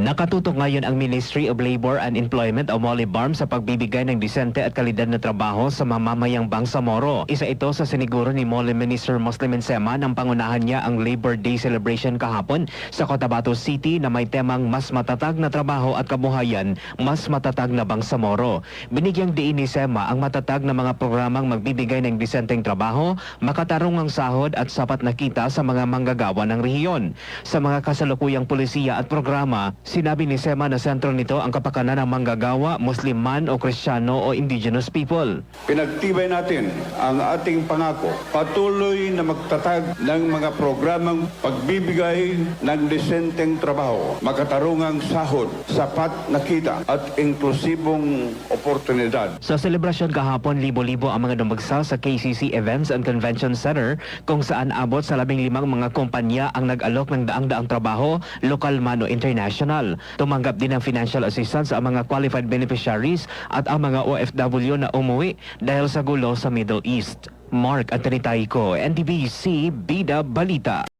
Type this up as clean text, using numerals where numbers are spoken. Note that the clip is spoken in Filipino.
Nakatutok ngayon ang Ministry of Labor and Employment o MOLIBARM sa pagbibigay ng disente at kalidad na trabaho sa mamamayang Bangsamoro. Isa ito sa siniguro ni MOLI Minister Muslim Sema nang pangunahan niya ang Labor Day celebration kahapon sa Cotabato City na may temang mas matatag na trabaho at kabuhayan, mas matatag na Bangsamoro. Binigyang diin ni Sema ang matatag na mga programang magbibigay ng disenteng trabaho, makatarungang sahod at sapat na kita sa mga manggagawa ng rehiyon. Sa mga kasalukuyang pulisiya at programa, sinabi ni Sema na sentro nito ang kapakanan ng manggagawa, Muslim man o Kristiyano o indigenous people. Pinagtibay natin ang ating pangako, patuloy na magtatag ng mga programang pagbibigay ng disenteng trabaho, makatarungang sahod, sapat na kita at inklusibong oportunidad. Sa selebrasyon kahapon, libo-libo ang mga dumagsa sa KCC Events and Convention Center kung saan abot sa 15 mga kumpanya ang nag-alok ng daang-daang trabaho, lokal man o international. Tumanggap din ng financial assistance ang mga qualified beneficiaries at ang mga OFW na umuwi dahil sa gulo sa Middle East. Mark Antonitayco, NTBC, Bida Balita.